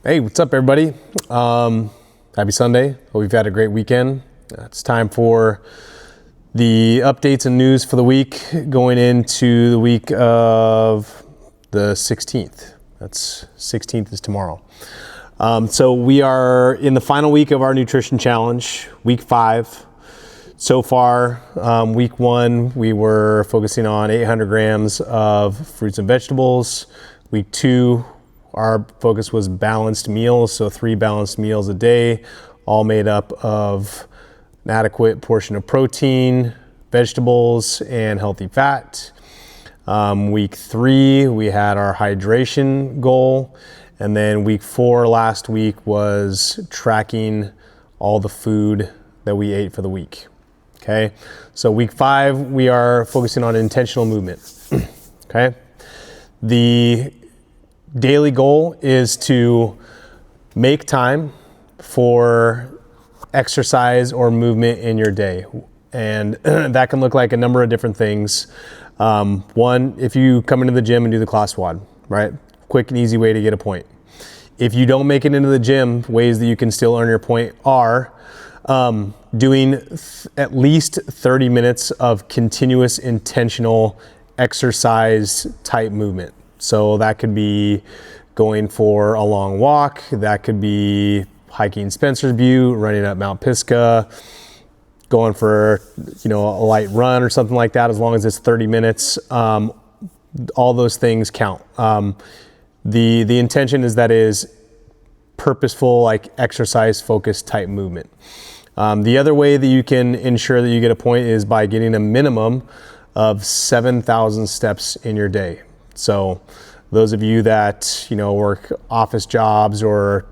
Hey, what's up, everybody? Happy Sunday. Hope you've had a great weekend. It's time for the updates and news for the week going into the week of the 16th. That's 16th is tomorrow. So we are in the final week of our nutrition challenge, week 5. So far, week 1, we were focusing on 800 grams of fruits and vegetables. Week 2, our focus was balanced meals, so 3 balanced meals a day, all made up of an adequate portion of protein, vegetables, and healthy fat. Week 3, we had our hydration goal. And then week 4 last week was tracking all the food that we ate for the week. Okay, so week 5, we are focusing on intentional movement. Okay, the daily goal is to make time for exercise or movement in your day. And that can look like a number of different things. One, if you come into the gym and do the class WOD, right? Quick and easy way to get a point. If you don't make it into the gym, ways that you can still earn your point are doing at least 30 minutes of continuous intentional exercise type movement. So that could be going for a long walk, that could be hiking Spencer's Butte, running up Mount Pisgah, going for a light run or something like that, as long as it's 30 minutes. All those things count. The intention is that is purposeful, like exercise focused type movement. The other way that you can ensure that you get a point is by getting a minimum of 7,000 steps in your day. So those of you that work office jobs or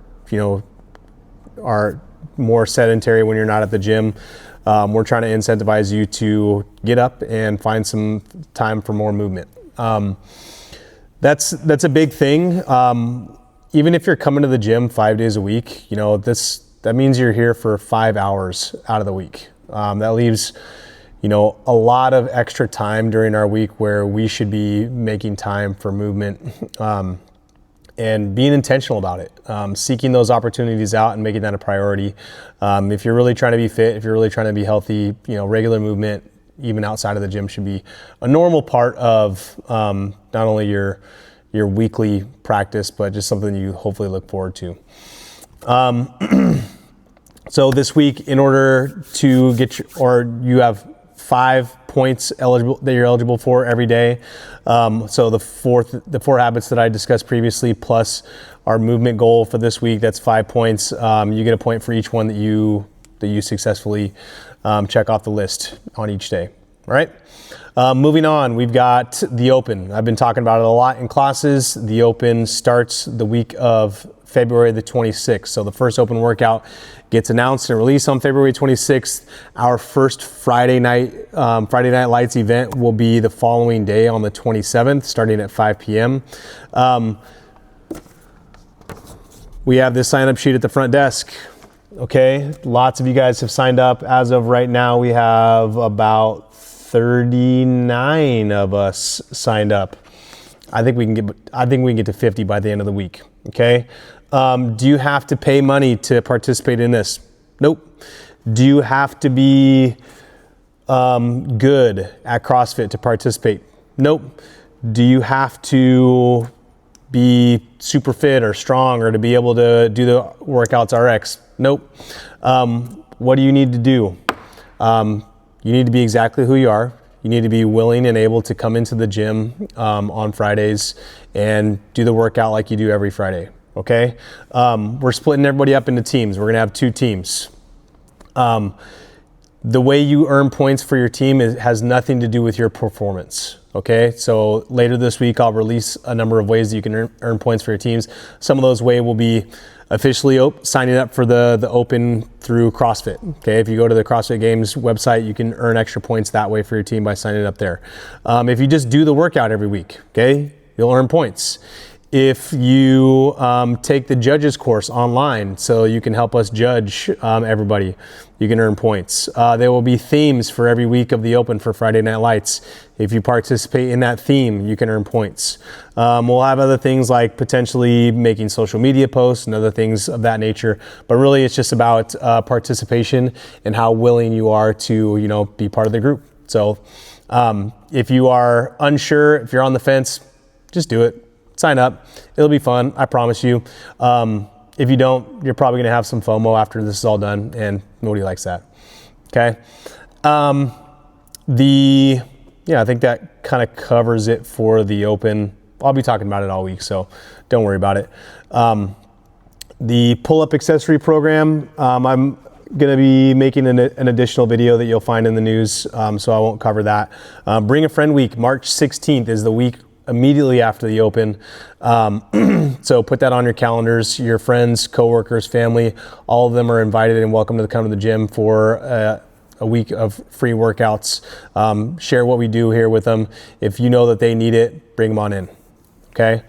are more sedentary when you're not at the gym, we're trying to incentivize you to get up and find some time for more movement. That's a big thing. Even if you're coming to the gym 5 days a week, that means you're here for 5 hours out of the week. That leaves a lot of extra time during our week where we should be making time for movement and being intentional about it, seeking those opportunities out and making that a priority. If you're really trying to be fit, if you're really trying to be healthy, regular movement, even outside of the gym, should be a normal part of not only your weekly practice, but just something you hopefully look forward to. So this week, in order to get you have 5 points that you're eligible for every day. So the 4 habits that I discussed previously, plus our movement goal for this week, that's 5 points. You get a point for each one that you successfully check off the list on each day. All right. Moving on, we've got the Open. I've been talking about it a lot in classes. The Open starts the week of February the 26th. So the first Open workout gets announced and released on February 26th. Our first Friday Night Lights event will be the following day on the 27th, starting at 5 p.m. We have this sign-up sheet at the front desk. Okay, lots of you guys have signed up. As of right now, we have about 39 of us signed up. I think we can get to 50 by the end of the week. Okay. Do you have to pay money to participate in this? Nope. Do you have to be good at CrossFit to participate? Nope. Do you have to be super fit or strong or to be able to do the workouts RX? Nope. What do you need to do? You need to be exactly who you are. You need to be willing and able to come into the gym on Fridays and do the workout like you do every Friday. Okay? We're splitting everybody up into teams. We're going to have 2 teams. The way you earn points for your team has nothing to do with your performance. Okay? So later this week, I'll release a number of ways that you can earn points for your teams. Some of those ways will be officially signing up for the Open through CrossFit. Okay, if you go to the CrossFit Games website, you can earn extra points that way for your team by signing up there. If you just do the workout every week, okay, you'll earn points. if you take the judges course online, so you can help us judge everybody, you can earn points. There will be themes for every week of the Open for Friday Night Lights. If you participate in that theme, you can earn points. We'll have other things like potentially making social media posts and other things of that nature. But really, it's just about participation and how willing you are to, be part of the group. So if you are unsure, if you're on the fence, just do it. Sign up. It'll be fun. I promise you. If you don't, you're probably going to have some FOMO after this is all done, and nobody likes that. Okay. I think that kind of covers it for the Open. I'll be talking about it all week, so don't worry about it. The pull-up accessory program, I'm going to be making an additional video that you'll find in the news, so I won't cover that. Bring a Friend Week, March 16th is the week immediately after the Open. So put that on your calendars. Your friends, coworkers, family, all of them are invited and welcome to come to the gym for a week of free workouts. Share what we do here with them. If you know that they need it, bring them on in. Okay.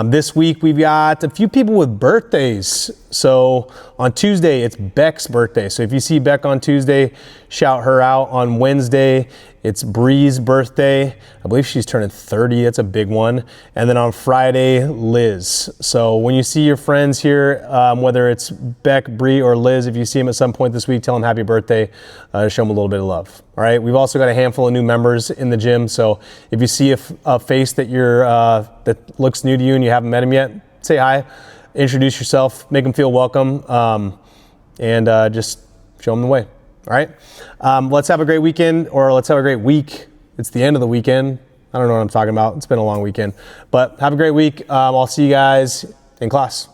This week we've got a few people with birthdays. So on Tuesday, it's Beck's birthday. So if you see Beck on Tuesday, shout her out. On Wednesday, it's Bree's birthday. I believe she's turning 30. That's a big one. And then on Friday, Liz. So when you see your friends here, whether it's Beck, Bree, or Liz, if you see them at some point this week, tell them happy birthday. Show them a little bit of love. All right. We've also got a handful of new members in the gym. So if you see a face that that looks new to you and you haven't met him yet, say hi, introduce yourself, make them feel welcome, and just show them the way. All right. Let's have a great weekend, or let's have a great week. It's the end of the weekend. I don't know what I'm talking about. It's been a long weekend, but have a great week. I'll see you guys in class.